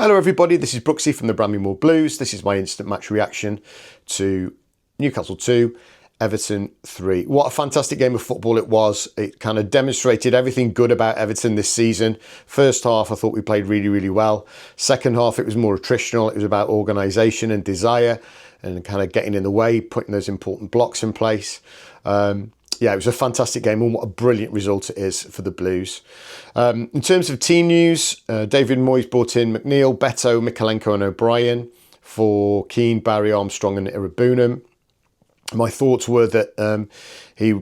Hello everybody, this is Brooksy from the Bramley Blues. This is my instant match reaction to Newcastle 2, Everton 3. What a fantastic game of football it was. It kind of demonstrated everything good about Everton this season. First half, I thought we played really well. Second half, it was more attritional. It was about organisation and desire and kind of getting in the way, putting those important blocks in place. Yeah, it was a fantastic game, and what a brilliant result it is for the Blues. In terms of team news, David Moyes brought in McNeil, Beto, Mikalenko and O'Brien for Keane, Barry, Armstrong and Irabunam. My thoughts were that he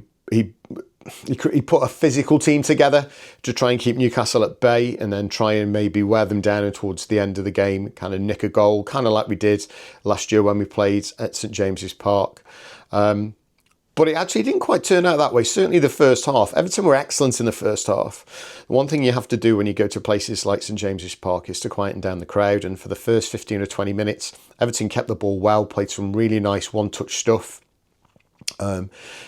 put a physical team together to try and keep Newcastle at bay and then try and maybe wear them down and towards the end of the game, kind of nick a goal, kind of like we did last year when we played at St James's Park. But it actually didn't quite turn out that way. Certainly the first half. Everton were excellent in the first half. One thing you have to do when you go to places like St James's Park is to quieten down the crowd. And for the first 15 or 20 minutes, Everton kept the ball well, played some really nice one-touch stuff.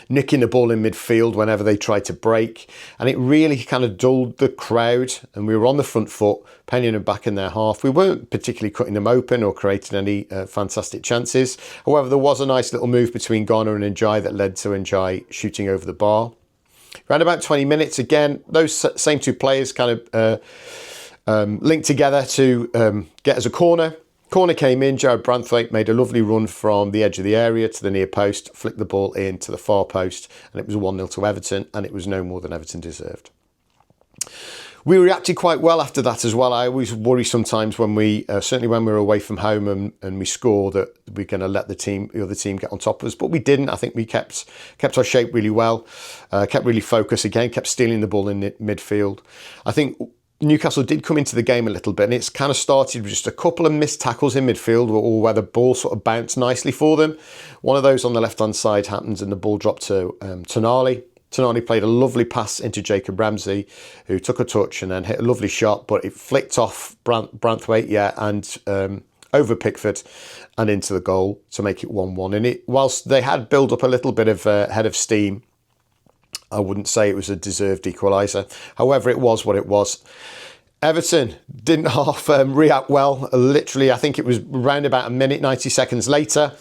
Nicking the ball in midfield whenever they tried to break, and it really kind of dulled the crowd, and we were on the front foot, penning them back in their half. We weren't particularly cutting them open or creating any fantastic chances. However, there was a nice little move between Garner and Njai that led to Njai shooting over the bar. Around about 20 minutes, again, those same two players kind of linked together to get us a corner. Corner came in, Jared Branthwaite made a lovely run from the edge of the area to the near post, flicked the ball in to the far post, and it was 1-0 to Everton, and it was no more than Everton deserved. We reacted quite well after that as well. I always worry sometimes when we, certainly when we're away from home and we score, that we're going to let the other team get on top of us, but we didn't. I think we kept our shape really well, kept really focused again, kept stealing the ball in midfield. I think Newcastle did come into the game a little bit, and it's kind of started with just a couple of missed tackles in midfield or where the ball sort of bounced nicely for them. One of those on the left-hand side happened and the ball dropped to Tonali. Tonali played a lovely pass into Jacob Ramsey, who took a touch and then hit a lovely shot, but it flicked off Branthwaite, and over Pickford and into the goal to make it 1-1. And whilst they had built up a little bit of head of steam, I wouldn't say it was a deserved equaliser. However, it was what it was. Everton didn't half react well. Literally, I think it was around about a minute, 90 seconds later.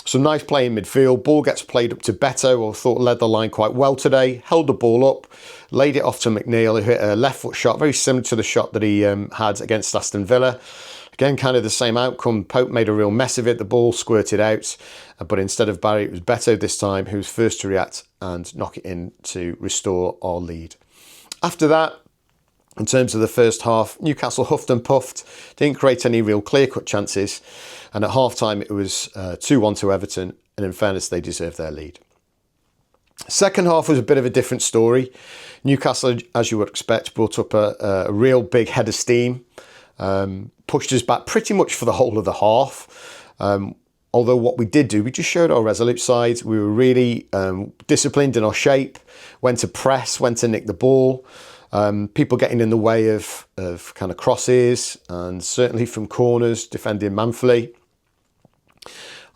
Some nice play in midfield. Ball gets played up to Beto, who I thought led the line quite well today. Held the ball up, laid it off to McNeil, who hit a left foot shot, very similar to the shot that he had against Aston Villa. Again, kind of the same outcome. Pope made a real mess of it. The ball squirted out. But instead of Barry, it was Beto this time, who was first to react and knock it in to restore our lead. After that, in terms of the first half, Newcastle huffed and puffed, didn't create any real clear-cut chances. And at half-time, it was 2-1 to Everton. And in fairness, they deserved their lead. Second half was a bit of a different story. Newcastle, as you would expect, brought up a real big head of steam. Pushed us back pretty much for the whole of the half. Although what we did do, we just showed our resolute side. We were really disciplined in our shape, went to press, went to nick the ball. People getting in the way of kind of crosses and certainly from corners, defending manfully.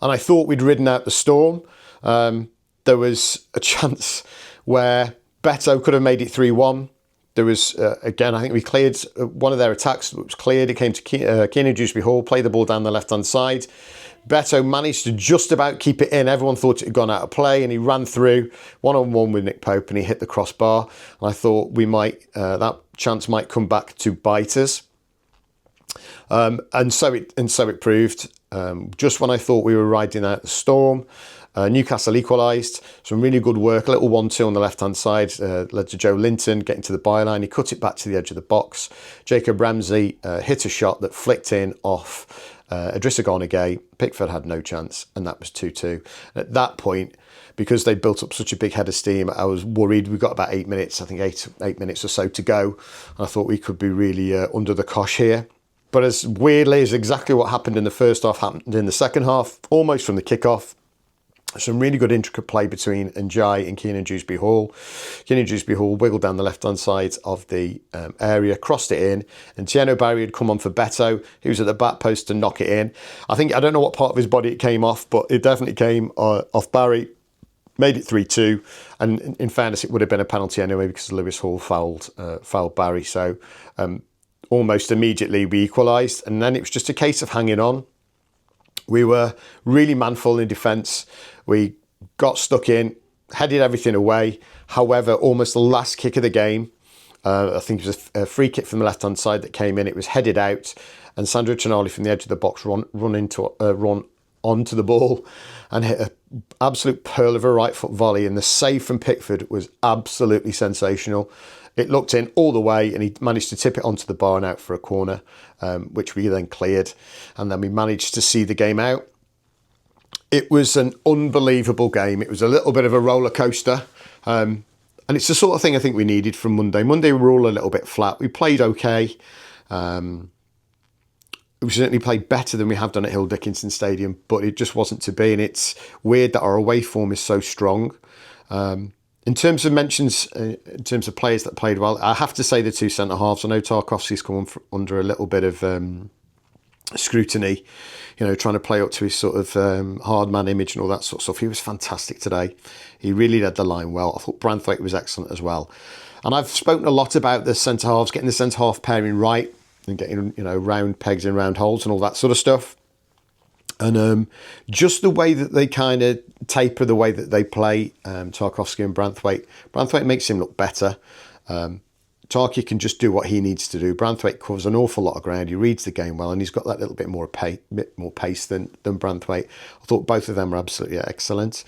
And I thought we'd ridden out the storm. There was a chance where Beto could have made it 3-1. There was, again, I think we cleared one of their attacks. It was cleared. It came to Keenan Dewsbury Hall, played the ball down the left-hand side. Beto managed to just about keep it in. Everyone thought it had gone out of play, and he ran through one-on-one with Nick Pope, and he hit the crossbar. And I thought we might, that chance might come back to bite us. And so it proved. Just when I thought we were riding out the storm, Newcastle equalised. Some really good work. A little 1-2 on the left-hand side led to Joe Linton getting to the byline. He cut it back to the edge of the box. Jacob Ramsey hit a shot that flicked in off Idrissa Gana Gueye. Pickford had no chance, and that was 2-2. At that point, because they built up such a big head of steam, I was worried. We got about 8 minutes, I think eight minutes or so to go. And I thought we could be really under the cosh here. But as weirdly as exactly what happened in the first half happened in the second half, almost from the kickoff. Some really good intricate play between Njai and Keenan Dewsbury Hall. Keenan Dewsbury Hall wiggled down the left-hand side of the area, crossed it in, and Tieno Barry had come on for Beto, who was at the back post to knock it in. I don't know what part of his body it came off, but it definitely came off Barry. Made it 3-2, and in fairness, it would have been a penalty anyway because Lewis Hall fouled Barry. So almost immediately we equalised, and then it was just a case of hanging on. We were really manful in defence. We got stuck in, headed everything away. However, almost the last kick of the game, I think it was a free kick from the left-hand side that came in. It was headed out, and Sandro Tonali from the edge of the box run onto the ball and hit an absolute pearl of a right foot volley. And the save from Pickford was absolutely sensational. It looked in all the way, and he managed to tip it onto the bar and out for a corner, which we then cleared. And then we managed to see the game out. It was an unbelievable game. It was a little bit of a roller coaster. And it's the sort of thing I think we needed from Monday. Monday we were all a little bit flat. We played okay. We certainly played better than we have done at Hill Dickinson Stadium, but it just wasn't to be. And it's weird that our away form is so strong. In terms of mentions, in terms of players that played well, I have to say the two centre-halves. I know Tarkowski's come under a little bit of scrutiny, trying to play up to his sort of hard man image and all that sort of stuff. He was fantastic today. He really led the line well. I thought Branthwaite was excellent as well. And I've spoken a lot about the centre-halves, getting the centre-half pairing right and getting, round pegs in round holes and all that sort of stuff. And just the way that they kind of taper the way that they play, Tarkowski and Branthwaite. Branthwaite makes him look better. Tarky can just do what he needs to do. Branthwaite covers an awful lot of ground. He reads the game well, and he's got that little bit more pace than Branthwaite. I thought both of them were absolutely excellent.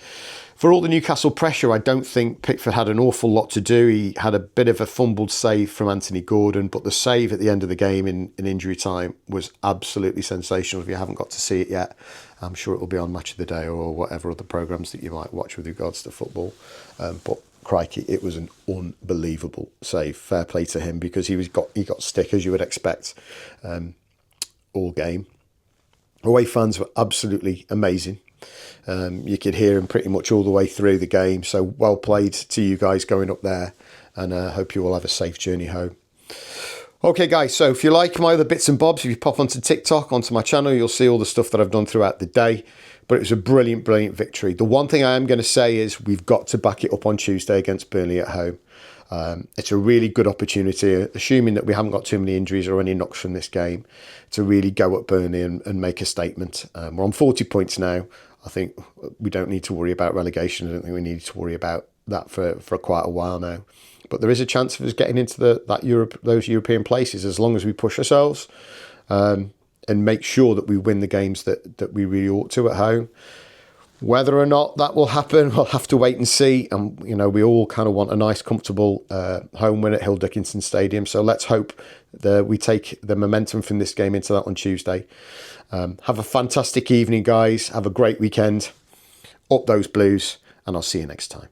For all the Newcastle pressure, I don't think Pickford had an awful lot to do. He had a bit of a fumbled save from Anthony Gordon, but the save at the end of the game in injury time was absolutely sensational. If you haven't got to see it yet, I'm sure it will be on Match of the Day or whatever other programmes that you might watch with regards to football. But crikey, it was an unbelievable save. Fair play to him, because he got stick, as you would expect, all game. Away fans were absolutely amazing. You could hear him pretty much all the way through the game. So well played to you guys going up there, and I hope you all have a safe journey home. Okay, guys, so if you like my other bits and bobs, if you pop onto TikTok, onto my channel, you'll see all the stuff that I've done throughout the day. But it was a brilliant, brilliant victory. The one thing I am going to say is we've got to back it up on Tuesday against Burnley at home. It's a really good opportunity, assuming that we haven't got too many injuries or any knocks from this game, to really go at Burnley and make a statement. We're on 40 points now. I think we don't need to worry about relegation. I don't think we need to worry about that for quite a while now. But there is a chance of us getting into those European places as long as we push ourselves and make sure that we win the games that we really ought to at home. Whether or not that will happen, we'll have to wait and see. And, we all kind of want a nice, comfortable home win at Hill Dickinson Stadium. So let's hope that we take the momentum from this game into that on Tuesday. Have a fantastic evening, guys. Have a great weekend. Up those Blues, and I'll see you next time.